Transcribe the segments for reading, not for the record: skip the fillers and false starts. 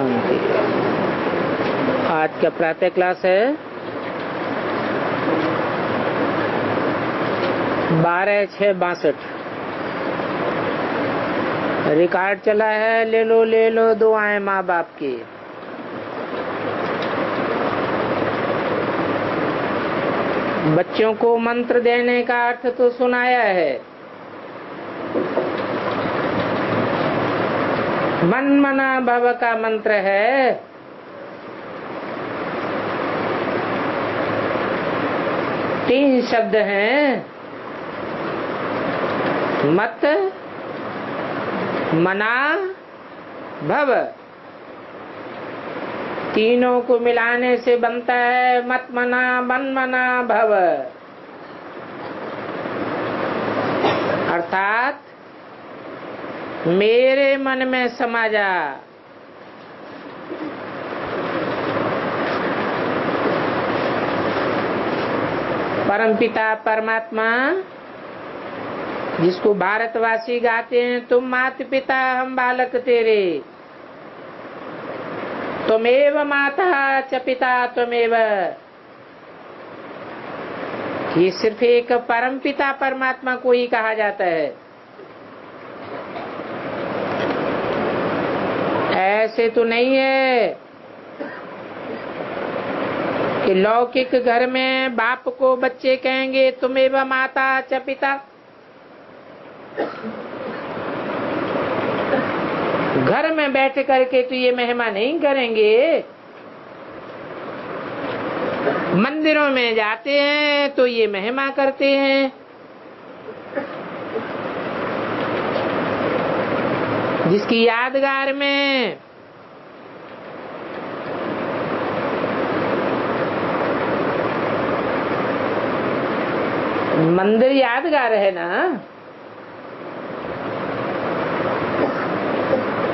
शांति। आज का प्रातः क्लास है 12/6/62। रिकॉर्ड चला है, ले लो दुआएं माँ बाप की। बच्चों को मंत्र देने का अर्थ तो सुनाया है। मन मना भव का मंत्र है। तीन शब्द हैं, मत मना भव। तीनों को मिलाने से बनता है मत मना मन मना भव। अर्थात मेरे मन में समा जा। परमपिता परमात्मा, जिसको भारतवासी गाते हैं, तुम माता पिता हम बालक तेरे, त्वमेव माता च पिता त्वमेव। ये सिर्फ एक परमपिता परमात्मा को ही कहा जाता है। ऐसे तो नहीं है कि लौकिक घर में बाप को बच्चे कहेंगे तुमेव माता च पिता। घर में बैठ करके तो ये महिमा नहीं करेंगे। मंदिरों में जाते हैं तो ये महिमा करते हैं। जिसकी यादगार में मंदिर यादगार है ना,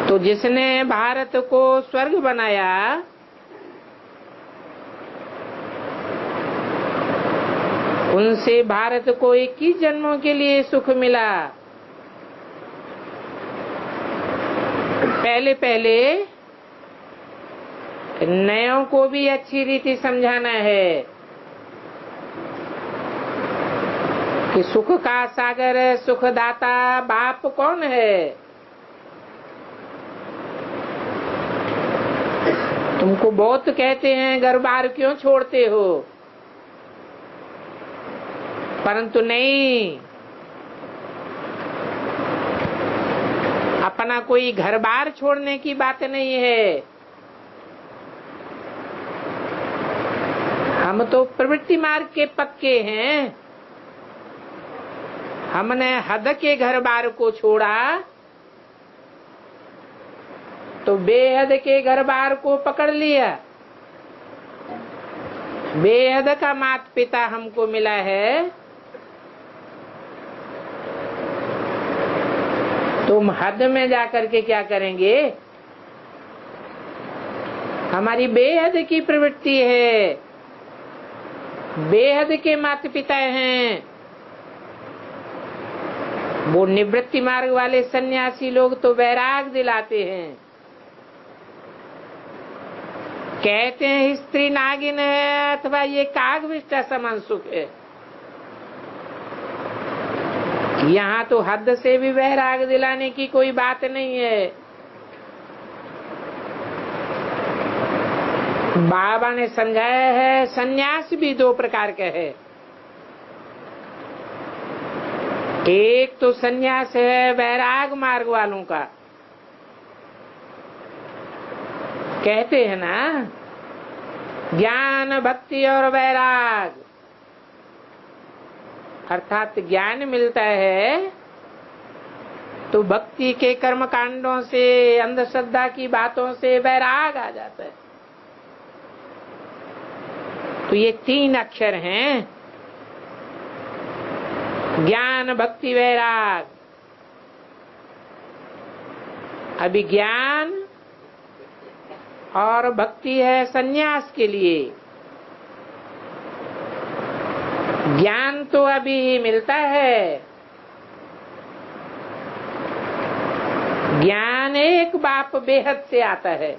तो जिसने भारत को स्वर्ग बनाया, उनसे भारत को 21 जन्मों के लिए सुख मिला। पहले पहले नयों को भी अच्छी रीति समझाना है कि सुख का सागर सुखदाता बाप कौन है। तुमको बहुत कहते हैं घर बार क्यों छोड़ते हो, परंतु नहीं, अपना कोई घर बार छोड़ने की बात नहीं है। हम तो प्रवृत्ति मार्ग के पक्के हैं। हमने हद के घर बार को छोड़ा तो बेहद के घर बार को पकड़ लिया। बेहद का माता पिता हमको मिला है। तुम हद में जाकर के क्या करेंगे? हमारी बेहद की प्रवृत्ति है, बेहद के माता पिता हैं। वो निवृत्ति मार्ग वाले सन्यासी लोग तो वैराग दिलाते हैं, कहते हैं स्त्री नागिन है अथवा ये कागविष्टा समान सुख है। यहाँ तो हद से भी वैराग दिलाने की कोई बात नहीं है। बाबा ने समझाया है सन्यास भी दो प्रकार का है। एक तो सन्यास है वैराग मार्ग वालों का, कहते हैं ना ज्ञान भक्ति और वैराग। अर्थात ज्ञान मिलता है तो भक्ति के कर्म कांडों से, अंधश्रद्धा की बातों से वैराग आ जाता है। तो ये तीन अक्षर हैं, ज्ञान भक्ति वैराग। अभी ज्ञान और भक्ति है सन्यास के लिए। ज्ञान तो अभी ही मिलता है। ज्ञान एक बाप बेहद से आता है।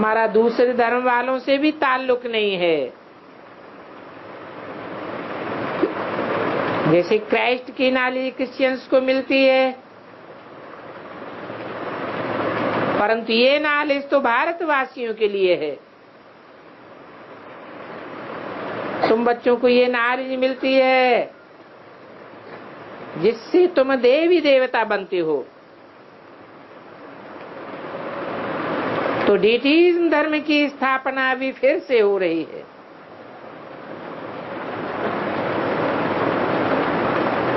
हमारा दूसरे धर्म वालों से भी ताल्लुक नहीं है। जैसे क्राइस्ट की नॉलेज क्रिश्चियंस को मिलती है, परंतु ये नॉलेज तो भारतवासियों के लिए है। तुम बच्चों को ये नॉलेज मिलती है जिससे तुम देवी देवता बनते हो। तो डीटीज्म धर्म की स्थापना भी फिर से हो रही है।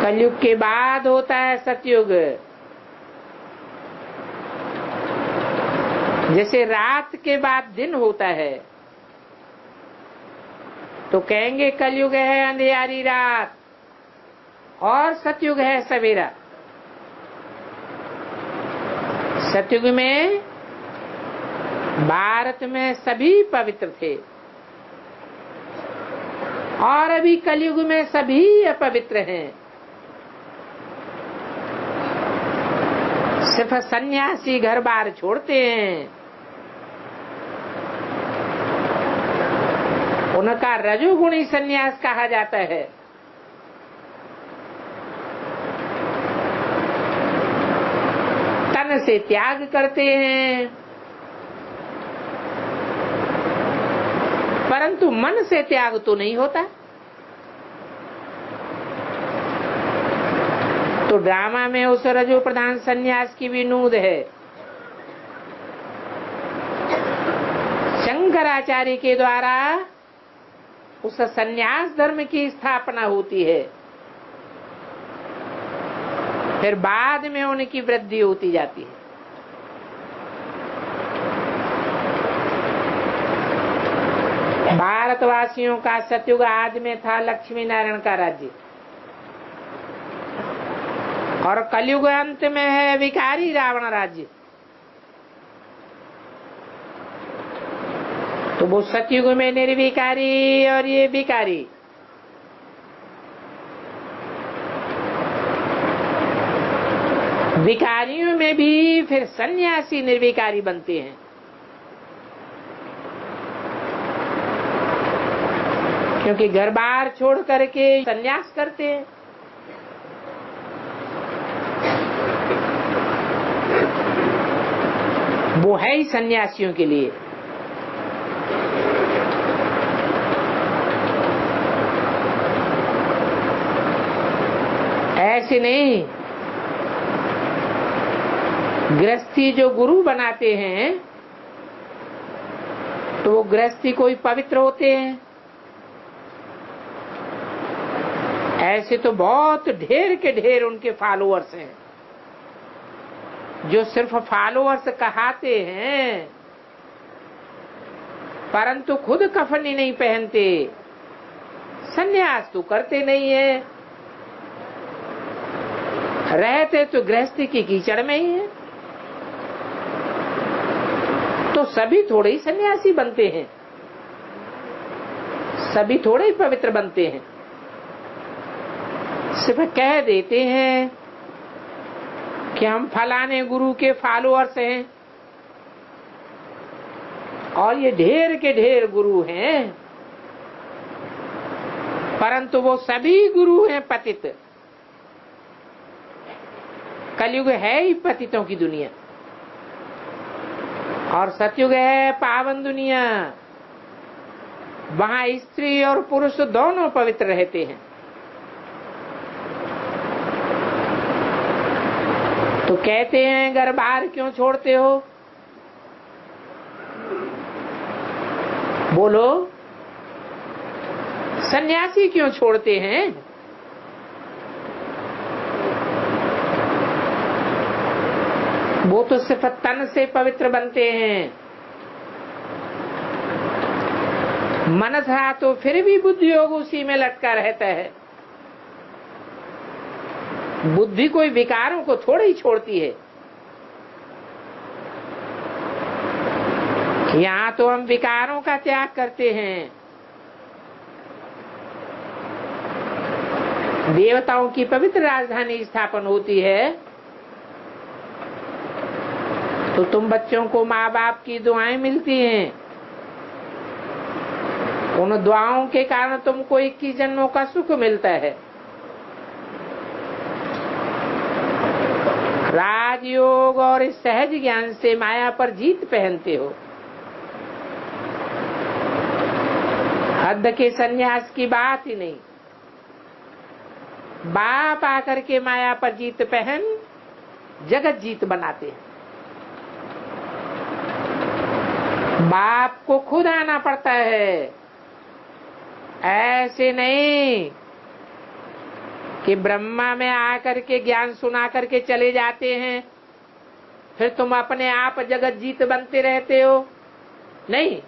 कलयुग के बाद होता है सतयुग। जैसे रात के बाद दिन होता है तो कहेंगे कलयुग है अंधियारी रात और सतयुग है सवेरा। सतयुग में भारत में सभी पवित्र थे और अभी कलयुग में सभी अपवित्र हैं। सिर्फ सन्यासी घर बार छोड़ते हैं, उनका रजोगुणी सन्यास कहा जाता है। तन से त्याग करते हैं परंतु मन से त्याग तो नहीं होता। तो ड्रामा में उस रजो प्रधान सन्यास की भी नूद है। शंकराचार्य के द्वारा उस सन्यास धर्म की स्थापना होती है, फिर बाद में उनकी वृद्धि होती जाती है। भारतवासियों का सतयुग आदि में था लक्ष्मी नारायण का राज्य और कलयुग अंत में है विकारी रावण राज्य। तो वो सतयुग में निर्विकारी और ये विकारी। विकारियों में भी फिर सन्यासी निर्विकारी बनते हैं। क्योंकि घर बार छोड़ करके सन्यास करते हैं। वो है ही सन्यासियों के लिए। ऐसे नहीं, गृहस्थी जो गुरु बनाते हैं तो वो गृहस्थी कोई पवित्र होते हैं। ऐसे तो बहुत ढेर के ढेर उनके फॉलोअर्स हैं जो सिर्फ फॉलोअर्स कहाते हैं परंतु खुद कफनी नहीं पहनते, सन्यास तो करते नहीं है, रहते तो गृहस्थी की कीचड़ में ही है। तो सभी थोड़े ही सन्यासी बनते हैं, सभी थोड़े ही पवित्र बनते हैं। सिर्फ कह देते हैं कि हम फलाने गुरु के फॉलोअर्स हैं और ये ढेर के ढेर गुरु हैं, परंतु वो सभी गुरु हैं पतित। कलयुग है ही पतितों की दुनिया और सतयुग है पावन दुनिया। वहां स्त्री और पुरुष दोनों पवित्र रहते हैं। तो कहते हैं घर बार क्यों छोड़ते हो? बोलो, सन्यासी क्यों छोड़ते हैं? वो तो सिर्फ तन से पवित्र बनते हैं, मन था तो फिर भी बुद्धि योग उसी में लटका रहता है। बुद्धि कोई विकारों को थोड़ी ही छोड़ती है। यहाँ तो हम विकारों का त्याग करते हैं। देवताओं की पवित्र राजधानी स्थापन होती है तो तुम बच्चों को माँ बाप की दुआएं मिलती हैं, उन दुआओं के कारण तुमको 21 जन्मों का सुख मिलता है। राजयोग और इस सहज ज्ञान से माया पर जीत पहनते हो। हद के संन्यास की बात ही नहीं। बाप आकर के माया पर जीत पहन जगत जीत बनाते हैं। बाप को खुद आना पड़ता है, ऐसे नहीं कि ब्रह्मा में आकर के ज्ञान सुना करके चले जाते हैं, फिर तुम अपने आप जगत जीत बनते रहते हो। नहीं,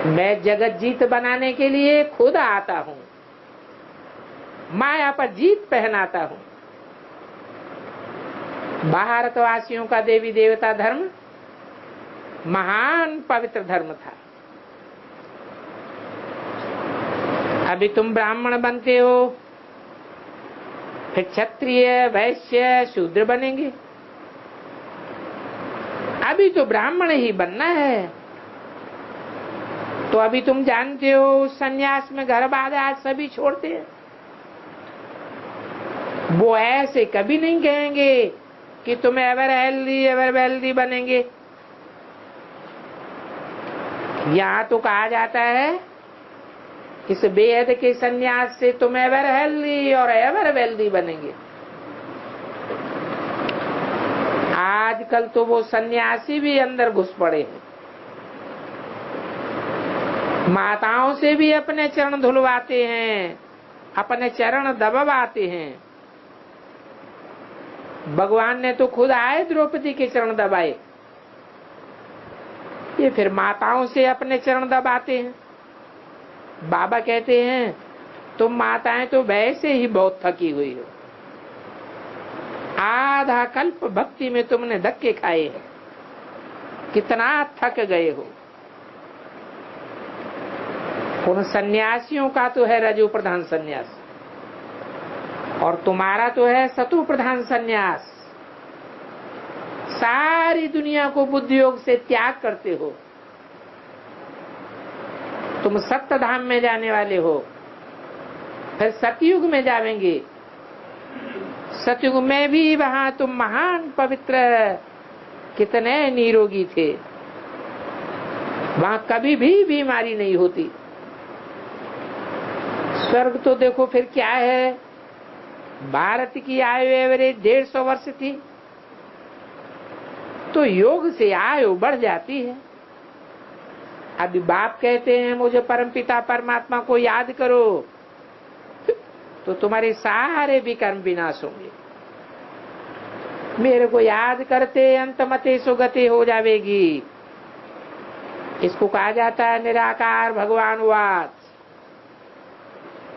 मैं जगत जीत बनाने के लिए खुद आता हूं, माया पर जीत पहनाता हूं। भारतवासियों का देवी देवता धर्म महान पवित्र धर्म था। अभी तुम ब्राह्मण बनते हो, फिर क्षत्रिय, वैश्य, शूद्र बनेंगे। अभी तो ब्राह्मण ही बनना है। तो अभी तुम जानते हो सन्यास में घर बार सभी छोड़ते हैं। वो ऐसे कभी नहीं कहेंगे कि तुम एवर वेल्दी बनेंगे। यहाँ तो कहा जाता है इस बेहद के सन्यास से तुम एवर हेल्दी और एवर वेल्दी बनेंगे। आजकल तो वो सन्यासी भी अंदर घुस पड़े हैं, माताओं से भी अपने चरण धुलवाते हैं, अपने चरण दबाते हैं। भगवान ने तो खुद आए द्रौपदी के चरण दबाए, ये फिर माताओं से अपने चरण दबाते हैं। बाबा कहते हैं तुम माताएं तो वैसे ही बहुत थकी हुई हो, आधा कल्प भक्ति में तुमने धक्के खाए हैं, कितना थक गए हो। उन सन्यासियों का तो है रजो प्रधान सन्यास, और तुम्हारा तो है सतो प्रधान सन्यास। सारी दुनिया को बुद्धि योग से त्याग करते हो। तुम सत्य धाम में जाने वाले हो, फिर सतयुग में जाएंगे। सतयुग में भी वहां तुम महान पवित्र कितने निरोगी थे, वहां कभी भी बीमारी नहीं होती। स्वर्ग तो देखो फिर क्या है, भारत की आयु एवरेज 150 वर्ष थी, तो योग से आयु बढ़ जाती है। अभी बाप कहते हैं मुझे परमपिता परमात्मा को याद करो, तो तुम्हारे सारे विकर्म विनाश होंगे। मेरे को याद करते अंतमते सुगति हो जाएगी। इसको कहा जाता है निराकार भगवानवाद।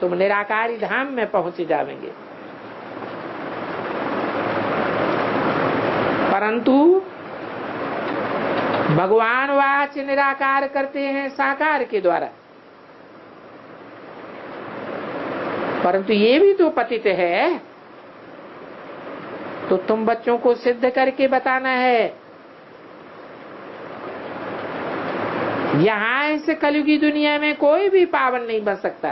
तुम निराकारी धाम में पहुंच जाएंगे। परंतु भगवान वाच निराकार करते हैं साकार के द्वारा, परंतु ये भी तो पतित है। तो तुम बच्चों को सिद्ध करके बताना है। यहाँ इस कलयुगी दुनिया में कोई भी पावन नहीं बन सकता।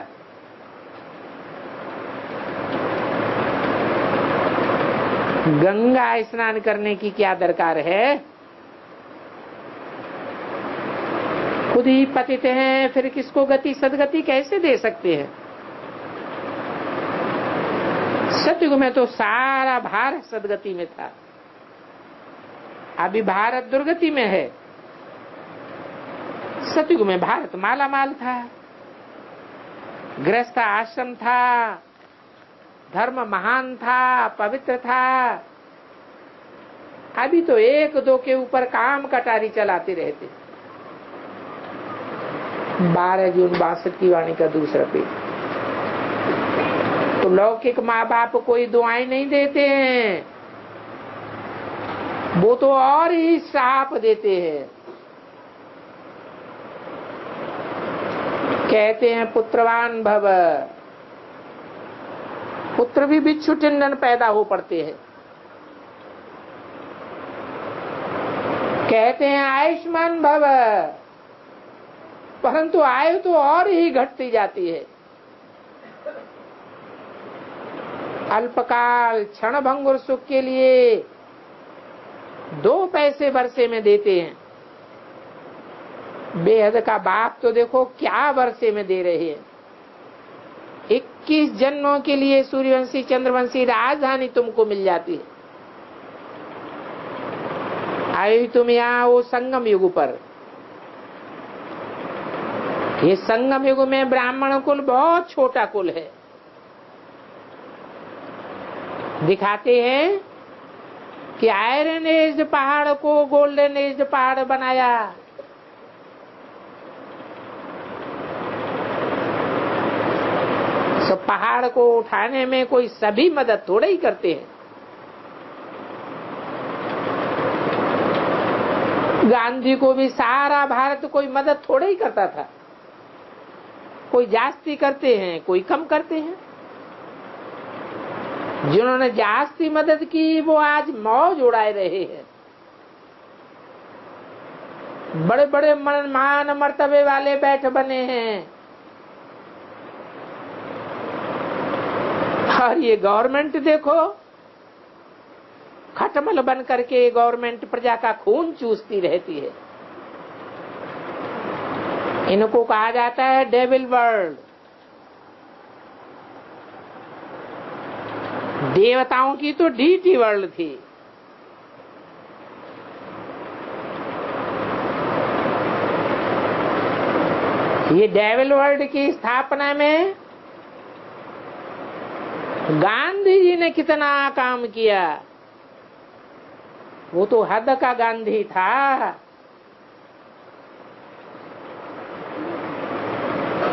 गंगा स्नान करने की क्या दरकार है, खुद ही पतित हैं, फिर किसको गति सदगति कैसे दे सकते हैं। सतयुग में तो सारा भारत सदगति में था, अभी भारत दुर्गति में है। सतयुग में भारत माला माल था, गृहस्थ आश्रम था, धर्म महान था, पवित्र था। अभी तो एक दो के ऊपर काम कटारी चलाते रहते। 12 जून 62 की वाणी का दूसरा पेज। तो लौकिक माँ बाप कोई दुआएं नहीं देते हैं, वो तो और ही श्राप देते हैं। कहते हैं पुत्रवान भव, पुत्र भी बिच्छू टिंडन पैदा हो पड़ते हैं। कहते हैं आयुष्मान भव, परंतु आयु तो और ही घटती जाती है। अल्पकाल क्षण भंगुर सुख के लिए 2 पैसे वर्षे में देते हैं, बेहद का बाप तो देखो क्या वर्षे में दे रहे हैं। 21 जन्मों के लिए सूर्यवंशी चंद्रवंशी राजधानी तुमको मिल जाती है। आए तुम यहाँ वो संगम युग पर। ये संगम युग में ब्राह्मण कुल बहुत छोटा कुल है। दिखाते हैं कि आयरन एज पहाड़ को गोल्डन एज पहाड़ बनाया। तो पहाड़ को उठाने में कोई सभी मदद थोड़ा ही करते हैं। गांधी को भी सारा भारत कोई मदद थोड़ा ही करता था। कोई जास्ती करते हैं, कोई कम करते हैं। जिन्होंने जास्ती मदद की वो आज मौज उड़ाए रहे हैं। बड़े बड़े मान मर्तबे वाले बैठ बने हैं। और ये गवर्नमेंट देखो, खटमल बन करके गवर्नमेंट प्रजा का खून चूसती रहती है। इनको कहा जाता है डेविल वर्ल्ड। देवताओं की तो डीटी वर्ल्ड थी। ये डेविल वर्ल्ड की स्थापना में गांधी जी ने कितना काम किया। वो तो हद का गांधी था।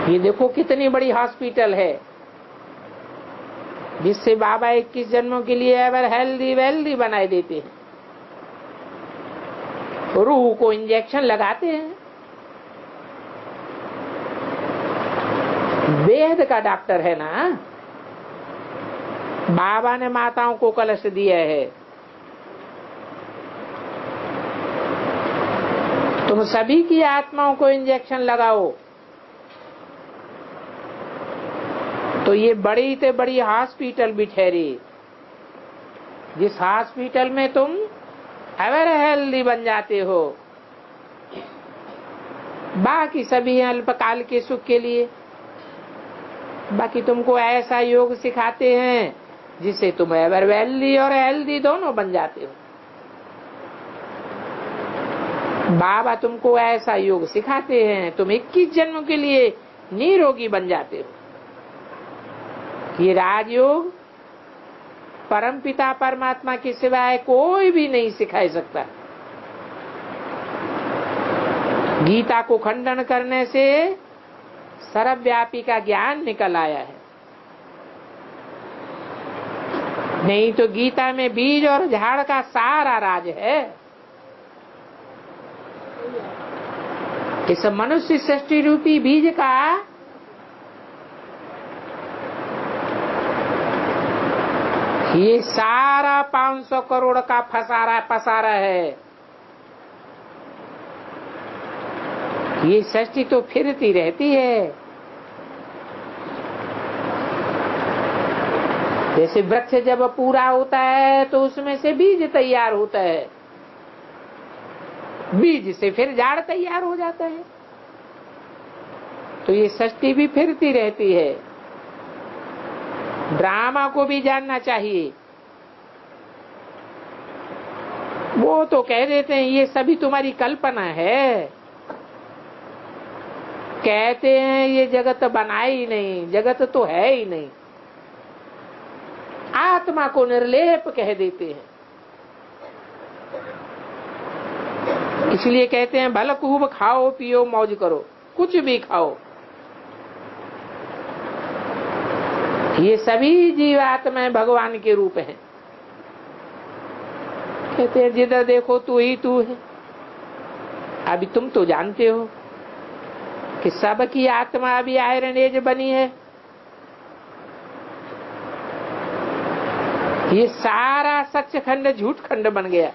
ये देखो कितनी बड़ी हॉस्पिटल है जिससे बाबा 21 जन्मों के लिए एवर हेल्दी वेल्दी बनाए देते हैं। रूह को इंजेक्शन लगाते हैं। बेहद का डॉक्टर है ना। बाबा ने माताओं को कलश दिया है। तुम सभी की आत्माओं को इंजेक्शन लगाओ तो ये बड़ी से बड़ी हॉस्पिटल भी ठहरी, जिस हॉस्पिटल में तुम एवर हेल्दी बन जाते हो। बाकी सभी अल्पकाल के सुख के लिए। बाकी तुमको ऐसा योग सिखाते हैं जिससे तुम एवर वेल्दी और हेल्दी दोनों बन जाते हो। बाबा तुमको ऐसा योग सिखाते हैं, तुम 21 जन्मों के लिए निरोगी बन जाते हो। ये राजयोग परमपिता परमात्मा के सिवाय कोई भी नहीं सिखा सकता। गीता को खंडन करने से सर्वव्यापी का ज्ञान निकल आया है। नहीं तो गीता में बीज और झाड़ का सारा राज है। इस मनुष्य सृष्टि रूपी बीज का ये सारा 500 करोड़ का पसारा है। ये सृष्टि तो फिरती रहती है। जैसे वृक्ष जब पूरा होता है तो उसमें से बीज तैयार होता है। बीज से फिर झाड़ तैयार हो जाता है। तो ये सृष्टि भी फिरती रहती है। ड्रामा को भी जानना चाहिए। वो तो कह देते हैं ये सभी तुम्हारी कल्पना है। कहते हैं ये जगत बना ही नहीं, जगत तो है ही नहीं। आत्मा को निर्लेप कह देते हैं। इसलिए कहते हैं भल खूब खाओ पियो मौज करो, कुछ भी खाओ। ये सभी जीवात्माएं भगवान के रूप हैं। कहते हैं जिधर देखो तू ही तू है। अभी तुम तो जानते हो कि सबकी आत्मा अभी आयरन एज बनी है। ये सारा सच खंड झूठ खंड बन गया।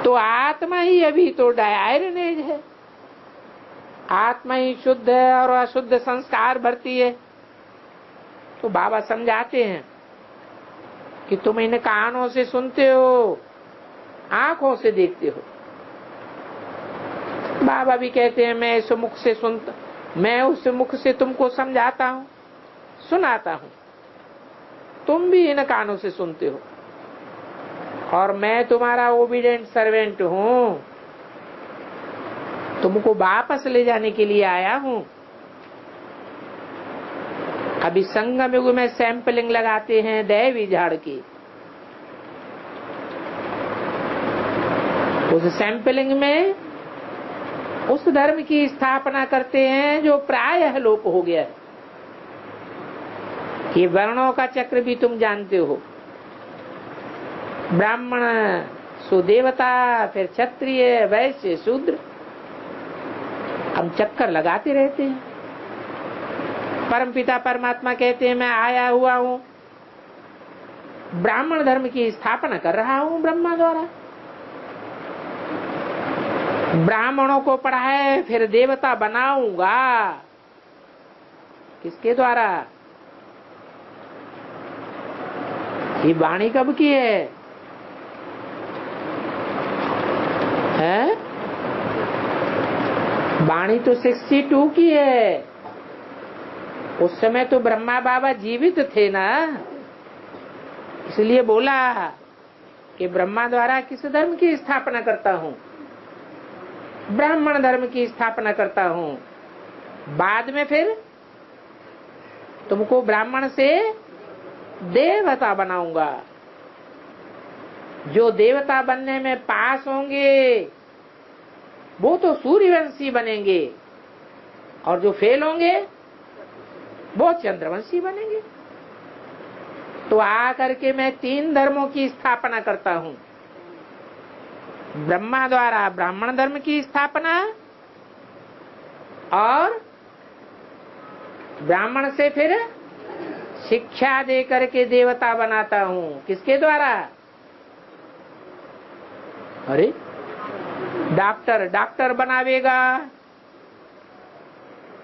तो आत्मा ही अभी तो डायरनेज है, आत्मा ही शुद्ध है और अशुद्ध संस्कार भरती है। तो बाबा समझाते हैं कि तुम इन कानों से सुनते हो, आंखों से देखते हो। बाबा भी कहते हैं मैं इस मुख से सुनता, मैं उस मुख से तुमको समझाता हूँ, सुनाता हूँ, तुम भी इन कानों से सुनते हो, और मैं तुम्हारा ओबीडिएंट सर्वेंट हूँ, तुमको वापस ले जाने के लिए आया हूँ। अभी संगम युग में सैंपलिंग लगाते हैं दैवी झाड़ की, उस सैंपलिंग में उस धर्म की स्थापना करते हैं जो प्रायः लोप हो गया है। ये वर्णों का चक्र भी तुम जानते हो, ब्राह्मण सुदेवता, फिर क्षत्रिय, वैश्य, शूद्र, हम चक्कर लगाते रहते हैं। परमपिता परमात्मा कहते हैं मैं आया हुआ हूँ, ब्राह्मण धर्म की स्थापना कर रहा हूँ ब्रह्मा द्वारा। ब्राह्मणों को पढ़ाए फिर देवता बनाऊंगा, किसके द्वारा? ये वाणी कब की है? वाणी तो 62 की है। उस समय तो ब्रह्मा बाबा जीवित थे ना, इसलिए बोला कि ब्रह्मा द्वारा किस धर्म की स्थापना करता हूँ? ब्राह्मण धर्म की स्थापना करता हूँ। बाद में फिर तुमको ब्राह्मण से देवता बनाऊंगा। जो देवता बनने में पास होंगे वो तो सूर्यवंशी बनेंगे, और जो फेल होंगे वो चंद्रवंशी बनेंगे। तो आकर के मैं 3 धर्मों की स्थापना करता हूँ। ब्रह्मा द्वारा ब्राह्मण धर्म की स्थापना, और ब्राह्मण से फिर शिक्षा दे करके देवता बनाता हूँ। किसके द्वारा? अरे डॉक्टर बनावेगा,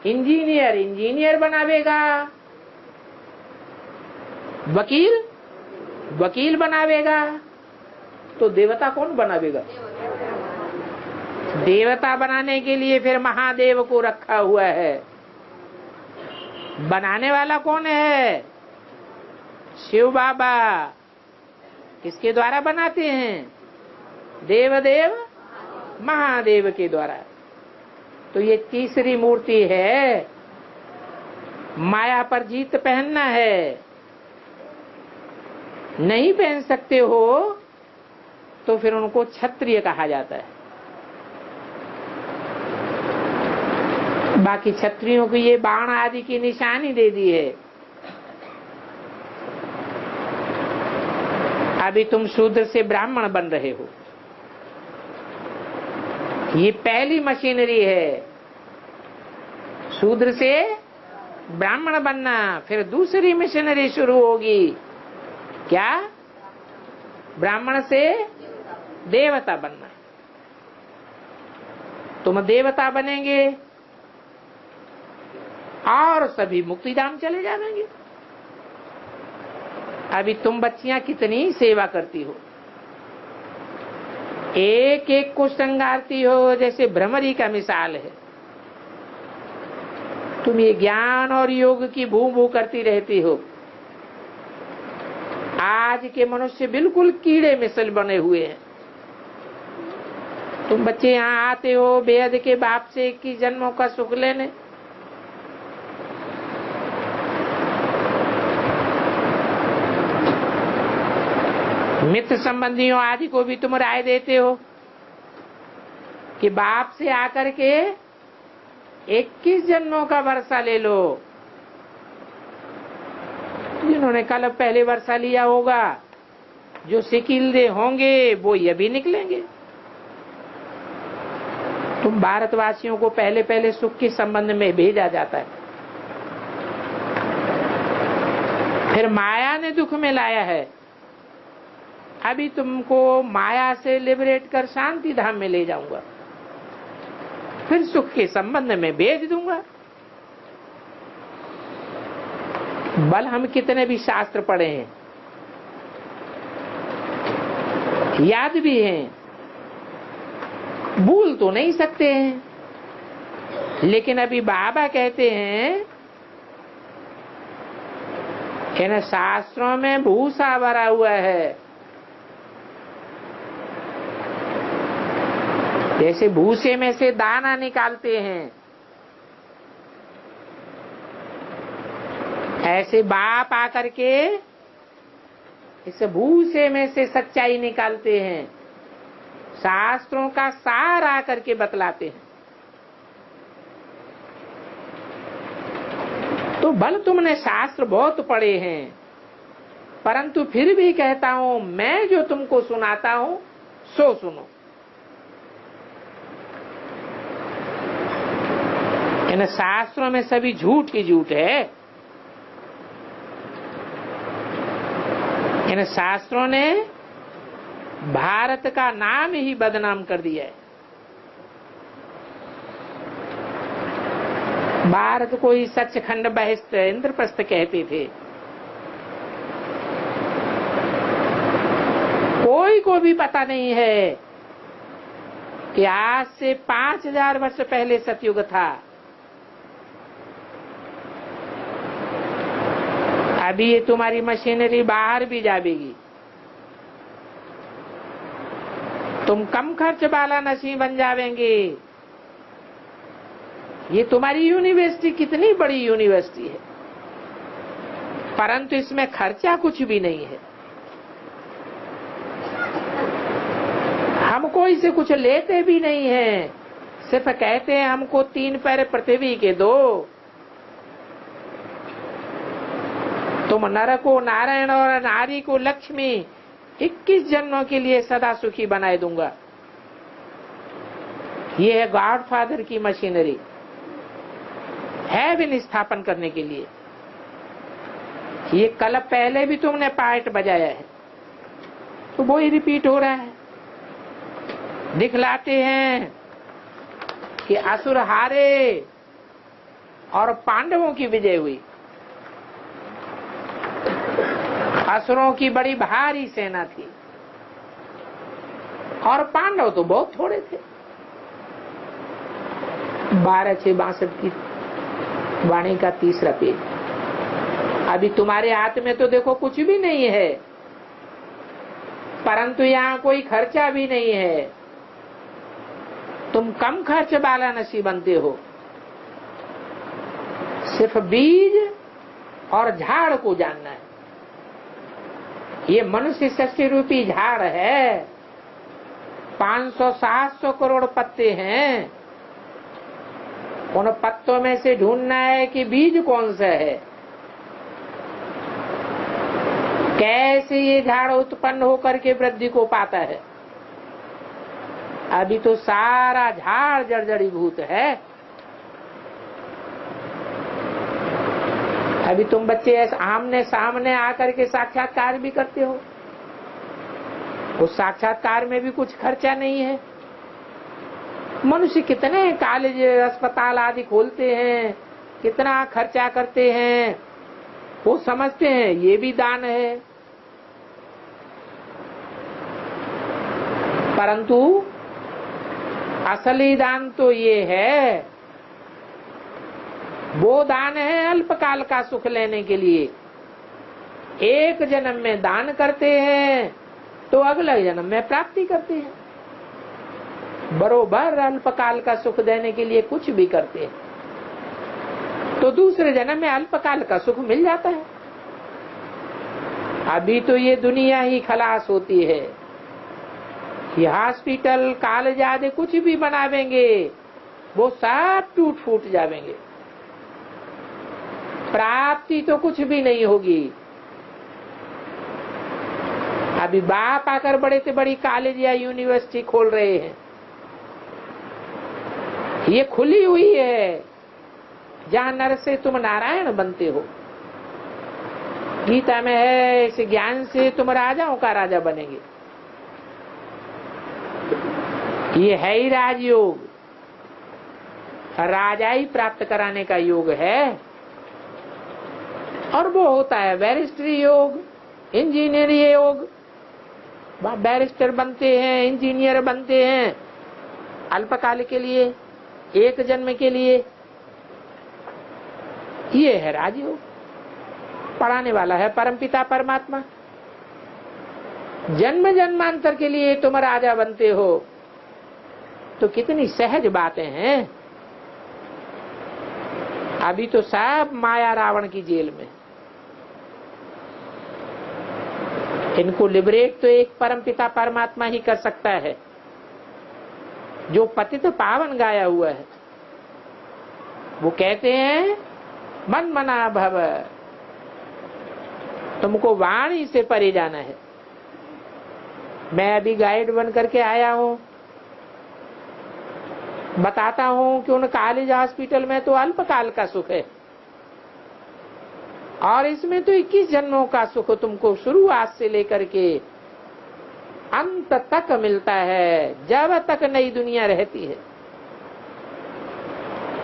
इंजीनियर बनावेगा, वकील बनावेगा, तो देवता कौन बनावेगा? देवता बनाने के लिए फिर महादेव को रखा हुआ है। बनाने वाला कौन है? शिव बाबा। किसके द्वारा बनाते हैं? देवदेव महादेव के द्वारा। तो ये तीसरी मूर्ति है। माया पर जीत पहनना है, नहीं पहन सकते हो तो फिर उनको क्षत्रिय कहा जाता है। बाकी क्षत्रियों को ये बाण आदि की निशानी दे दी है। अभी तुम शूद्र से ब्राह्मण बन रहे हो, ये पहली मशीनरी है। शूद्र से ब्राह्मण बनना, फिर दूसरी मशीनरी शुरू होगी। क्या? ब्राह्मण से देवता बनना। तुम देवता बनेंगे और सभी मुक्तिधाम चले जाएंगे। अभी तुम बच्चियां कितनी सेवा करती हो, एक एक को श्रृंगारती हो, जैसे भ्रमरी का मिसाल है। तुम ये ज्ञान और योग की भू भू करती रहती हो। आज के मनुष्य बिल्कुल कीड़े मिसल बने हुए हैं। तुम बच्चे यहाँ आते हो बेहद के बाप से 21 जन्मों का सुख लेने, मित्र संबंधियों आदि को भी तुम राय देते हो कि बाप से आकर के 21 जन्मों का वर्षा ले लो। जिन्होंने कल पहले वर्षा लिया होगा, जो सिकिल्दे होंगे वो ये भी निकलेंगे। तुम भारतवासियों को पहले पहले सुख के संबंध में भेजा जाता है, फिर माया ने दुख में लाया है। अभी तुमको माया से लिबरेट कर शांति धाम में ले जाऊंगा, फिर सुख के संबंध में भेज दूंगा। बल हम कितने भी शास्त्र पढ़े हैं, याद भी हैं, भूल तो नहीं सकते हैं, लेकिन अभी बाबा कहते हैं इन शास्त्रों में भूसा भरा हुआ है। जैसे भूसे में से दाना निकालते हैं, ऐसे बाप आकर के इस भूसे में से सच्चाई निकालते हैं, शास्त्रों का सार आकर के बतलाते हैं। तो भल तुमने शास्त्र बहुत पढ़े हैं, परंतु फिर भी कहता हूं, मैं जो तुमको सुनाता हूं सो सुनो। इन शास्त्रों में सभी झूठ ही झूठ है। इन शास्त्रों ने भारत का नाम ही बदनाम कर दिया है। भारत को ही सचखंड बहिष्ठ इंद्रप्रस्थ कहते थे। कोई को भी पता नहीं है कि आज से 5000 वर्ष पहले सतयुग था। अभी ये तुम्हारी मशीनरी बाहर भी जाएगी, तुम कम खर्च वाला नशी बन जावेंगे। ये तुम्हारी यूनिवर्सिटी कितनी बड़ी यूनिवर्सिटी है, परंतु इसमें खर्चा कुछ भी नहीं है। हमको इसे कुछ लेते भी नहीं है, सिर्फ कहते हैं हमको 3 पैर पृथ्वी के दो, तुम नर को नारायण और नारी को लक्ष्मी 21 जन्मों के लिए सदा सुखी बनाए दूंगा। ये है गॉड फादर की मशीनरी, हेवन स्थापन करने के लिए। ये कल पहले भी तुमने पार्ट बजाया है, तो वो ही रिपीट हो रहा है। दिखलाते हैं कि असुर हारे और पांडवों की विजय हुई। असुरों की बड़ी भारी सेना थी और पांडव तो बहुत थोड़े थे। 12/6/62 की वाणी का 3रा पेज। अभी तुम्हारे हाथ में तो देखो कुछ भी नहीं है, परंतु यहाँ कोई खर्चा भी नहीं है। तुम कम खर्च वाला नशी बनते हो। सिर्फ बीज और झाड़ को जानना है। ये मनुष्य सृष्टि रूपी झाड़ है, 500-700 करोड़ पत्ते हैं। उन पत्तों में से ढूंढना है कि बीज कौन सा है, कैसे ये झाड़ उत्पन्न होकर के वृद्धि को पाता है। अभी तो सारा झाड़ जर्जरीभूत है। अभी तुम बच्चे आमने सामने आकर के साक्षात्कार भी करते हो, उस साक्षात्कार में भी कुछ खर्चा नहीं है। मनुष्य कितने कॉलेज अस्पताल आदि खोलते हैं, कितना खर्चा करते हैं, वो समझते हैं ये भी दान है। परंतु असली दान तो ये है, वो दान है अल्पकाल का सुख लेने के लिए। एक जन्म में दान करते हैं तो अगले जन्म में प्राप्ति करते हैं। बरोबर अल्पकाल का सुख देने के लिए कुछ भी करते हैं तो दूसरे जन्म में अल्पकाल का सुख मिल जाता है। अभी तो ये दुनिया ही खलास होती है। ये हॉस्पिटल कॉलेज आदि कुछ भी बनावेंगे, वो सब टूट फूट जाएंगे, प्राप्ति तो कुछ भी नहीं होगी। अभी बाप आकर बड़े से बड़ी कॉलेज या यूनिवर्सिटी खोल रहे हैं, ये खुली हुई है जहां नर से तुम नारायण बनते हो। गीता में है, इस ज्ञान से तुम राजाओं का राजा बनेंगे। ये है ही राजयोग, राजाई प्राप्त कराने का योग है। और वो होता है बैरिस्टरी योग, इंजीनियर योग। बैरिस्टर बनते हैं, इंजीनियर बनते हैं अल्पकाल के लिए, एक जन्म के लिए। ये है राजयोग, पढ़ाने वाला है परमपिता परमात्मा। जन्म जन्मांतर के लिए तुम राजा बनते हो, तो कितनी सहज बातें हैं। अभी तो सब माया रावण की जेल में, इनको लिबरेट तो एक परमपिता परमात्मा ही कर सकता है, जो पतित पावन गाया हुआ है। वो कहते हैं मन मना भव, तुमको वाणी से परे जाना है। मैं अभी गाइड बन करके आया हूं, बताता हूं कि उन कॉलेज हॉस्पिटल में तो अल्पकाल का सुख है, और इसमें तो 21 जन्मों का सुख तुमको शुरुआत से लेकर के अंत तक मिलता है, जब तक नई दुनिया रहती है।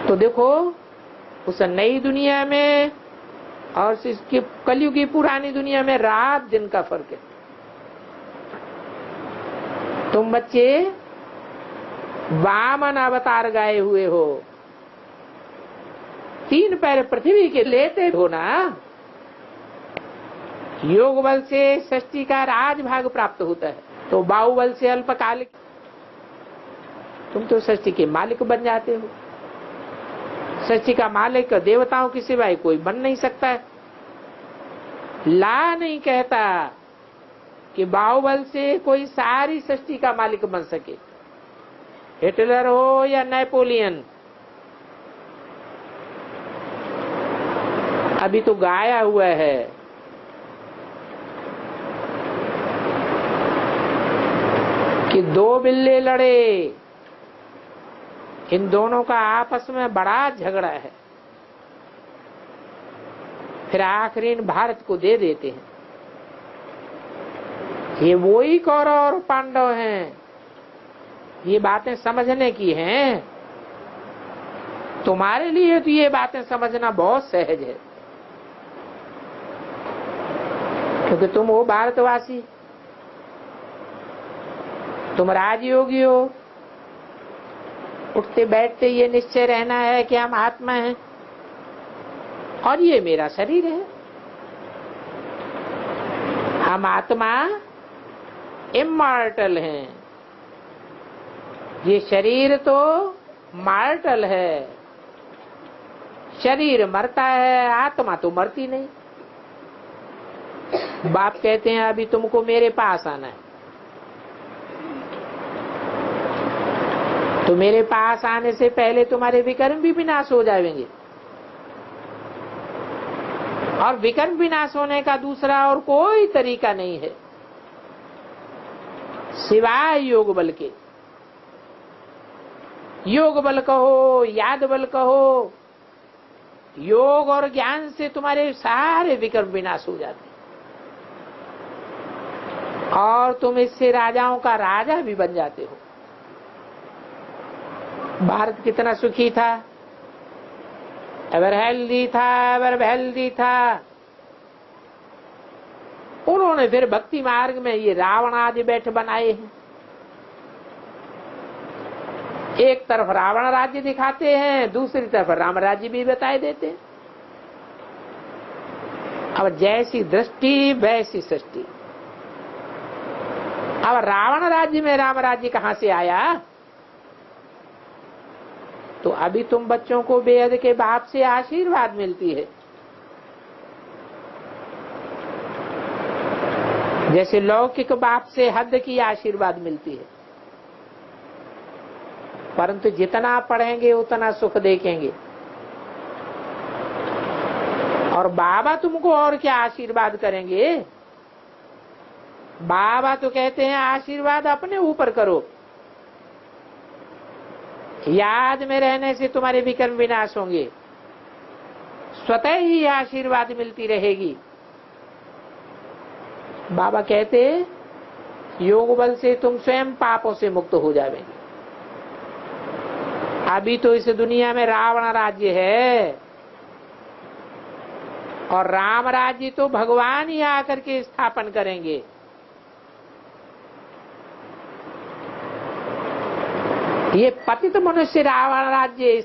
तो देखो उस नई दुनिया में और इसकी कलयुगी पुरानी दुनिया में रात दिन का फर्क है। तुम बच्चे वामन अवतार गाए हुए हो, 3 पैर पृथ्वी के लेते हो ना। योग बल से सृष्टि का राजभाग प्राप्त होता है, तो बाहुबल से अल्पकाल तुम तो सृष्टि के मालिक बन जाते हो। सृष्टि का मालिक देवताओं की सिवाय कोई बन नहीं सकता है। ला नहीं कहता कि बाहुबल से कोई सारी सृष्टि का मालिक बन सके, हिटलर हो या नेपोलियन। अभी तो गाया हुआ है कि 2 बिल्ले लड़े, इन दोनों का आपस में बड़ा झगड़ा है, फिर आखिरी भारत को दे देते हैं। ये वो ही कौरव और पांडव हैं। ये बातें समझने की हैं। तुम्हारे लिए तो ये बातें समझना बहुत सहज है, क्योंकि तुम हो भारतवासी, तुम राजयोगी हो। उठते बैठते ये निश्चय रहना है कि हम आत्मा हैं और ये मेरा शरीर है। हम आत्मा इमॉर्टल हैं, ये शरीर तो मॉर्टल है। शरीर मरता है, आत्मा तो मरती नहीं। बाप कहते हैं अभी तुमको मेरे पास आना है, तो मेरे पास आने से पहले तुम्हारे विकर्म भी विनाश हो जाएंगे। और विकर्म विनाश होने का दूसरा और कोई तरीका नहीं है सिवाय योग बल के। योग बल कहो, याद बल कहो, योग और ज्ञान से तुम्हारे सारे विकर्म विनाश हो जाते, और तुम इससे राजाओं का राजा भी बन जाते हो। भारत कितना सुखी था, एवर हेल्दी था, एवर हेल्दी था। उन्होंने फिर भक्ति मार्ग में ये रावण आदि बैठ बनाए हैं। एक तरफ रावण राज्य दिखाते हैं, दूसरी तरफ राम राज्य भी बताए देते हैं। अब जैसी दृष्टि वैसी सृष्टि। अब रावण राज्य में राम राज्य कहां से आया? तो अभी तुम बच्चों को बेहद के बाप से आशीर्वाद मिलती है, जैसे लौकिक बाप से हद की आशीर्वाद मिलती है। परंतु जितना पढ़ेंगे उतना सुख देखेंगे। और बाबा तुमको और क्या आशीर्वाद करेंगे? बाबा तो कहते हैं आशीर्वाद अपने ऊपर करो, याद में रहने से तुम्हारे विकर्म विनाश होंगे, स्वतः ही आशीर्वाद मिलती रहेगी। बाबा कहते योग बल से तुम स्वयं पापों से मुक्त हो जाओगे। अभी तो इस दुनिया में रावण राज्य है और राम राज्य तो भगवान ही आकर के स्थापन करेंगे। ये पतित मनुष्य रावण राज्य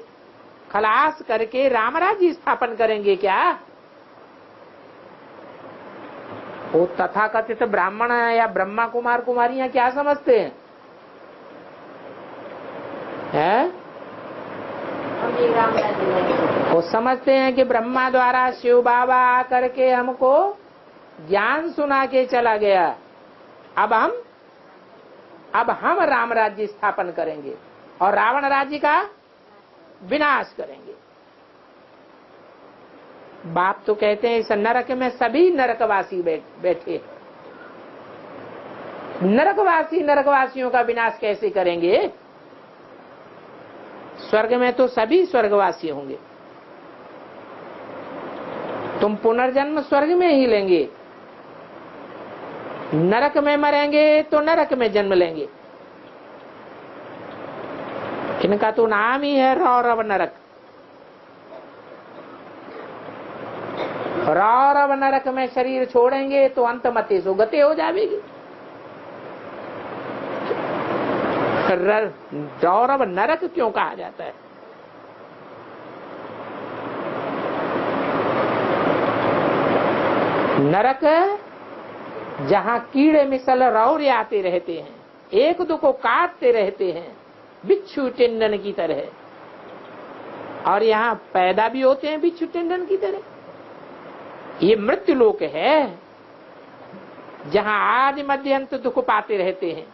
खलास करके राम राज्य स्थापन करेंगे क्या? वो तथाकथित ब्राह्मण या ब्रह्मा कुमार कुमारियां क्या समझते हैं? वो समझते हैं कि ब्रह्मा द्वारा शिव बाबा आकर के हमको ज्ञान सुना के चला गया, अब हम राम राज्य स्थापन करेंगे और रावण राज्य का विनाश करेंगे। बाप तो कहते हैं इस नरक में सभी नरकवासी बैठे। नरकवासियों का विनाश कैसे करेंगे? स्वर्ग में तो सभी स्वर्गवासी होंगे। तुम पुनर्जन्म स्वर्ग में ही लेंगे, नरक में मरेंगे तो नरक में जन्म लेंगे। इनका तो नाम ही है रौरव नरक। रौरव नरक में शरीर छोड़ेंगे तो अंतमति सुगति हो जाएगी। रौरव नरक क्यों कहा जाता है? नरक जहां कीड़े मिसल रौरे आते रहते हैं, एक दो को काटते रहते हैं बिच्छू टेंडन की तरह, और यहाँ पैदा भी होते हैं बिच्छू टेंडन की तरह। ये मृत्यु लोक है जहां आदि मध्य अंत दुख पाते रहते हैं।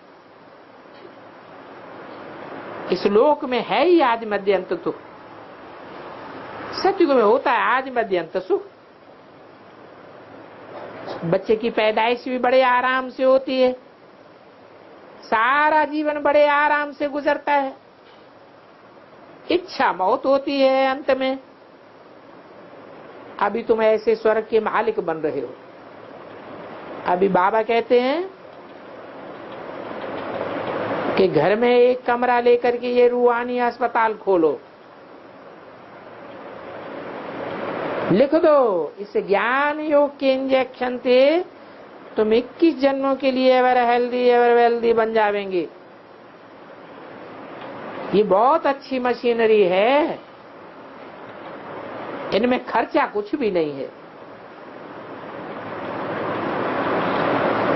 इस लोक में है ही आदि मध्य अंत दुख। सतयुग में होता है आदि मध्य अंत सुख। बच्चे की पैदाइश भी बड़े आराम से होती है, सारा जीवन बड़े आराम से गुजरता है। इच्छा मौत होती है अंत में। अभी तुम ऐसे स्वर्ग के मालिक बन रहे हो। अभी बाबा कहते हैं कि घर में एक कमरा लेकर के ये रूहानी अस्पताल खोलो, लिख दो इस ज्ञान योग के इंजेक्शन से तुम 21 जन्मों के लिए एवर हेल्दी एवर वेल्दी बन जाएंगे। ये बहुत अच्छी मशीनरी है, इनमें खर्चा कुछ भी नहीं है,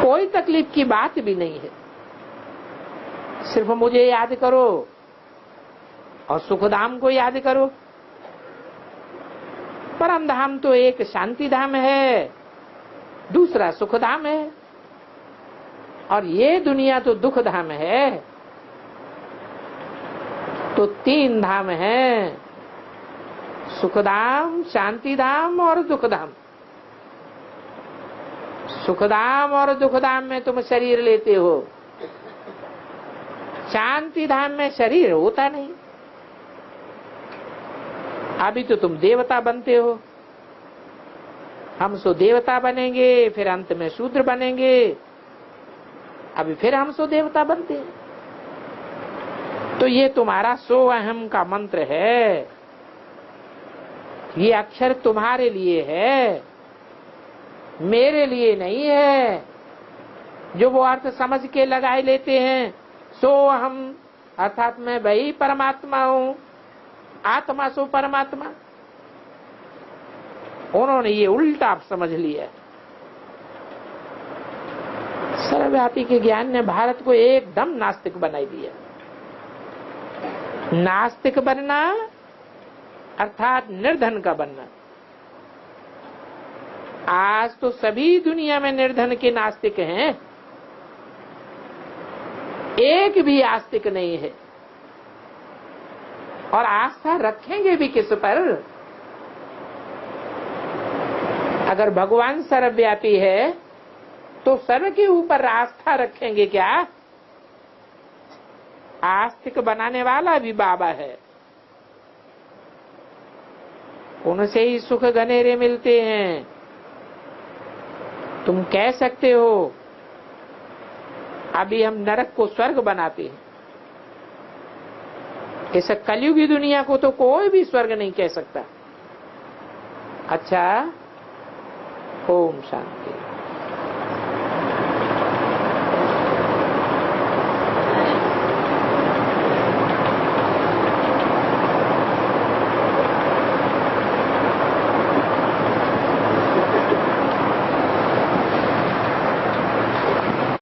कोई तकलीफ की बात भी नहीं है। सिर्फ मुझे याद करो और सुखधाम को याद करो। परम धाम तो एक शांति धाम है, दूसरा सुख धाम है, और ये दुनिया तो दुख धाम है। तो 3 धाम है, सुख धाम, शांति धाम और दुख धाम। सुख धाम और दुख धाम में तुम शरीर लेते हो, शांति धाम में शरीर होता नहीं। अभी तो तुम देवता बनते हो, हम सो देवता बनेंगे, फिर अंत में शूद्र बनेंगे, अभी फिर हम सो देवता बनते हैं। तो ये तुम्हारा सो अहम का मंत्र है, ये अक्षर तुम्हारे लिए है, मेरे लिए नहीं है। जो वो अर्थ समझ के लगाए लेते हैं, सो अहम अर्थात मैं वही परमात्मा हूं, आत्मा सो परमात्मा, उन्होंने ये उल्टा समझ लिया। सर्वव्यापी के ज्ञान ने भारत को एकदम नास्तिक बनाई दिया। नास्तिक बनना अर्थात निर्धन का बनना। आज तो सभी दुनिया में निर्धन के नास्तिक हैं, एक भी आस्तिक नहीं है। और आस्था रखेंगे भी किस पर? अगर भगवान सर्वव्यापी है तो सर्व के ऊपर आस्था रखेंगे क्या? आस्तिक बनाने वाला भी बाबा है, उनसे ही सुख घनेरे मिलते हैं। तुम कह सकते हो अभी हम नरक को स्वर्ग बनाते हैं, इस कलयुगी दुनिया को तो कोई भी स्वर्ग नहीं कह सकता। अच्छा, ओम शांति।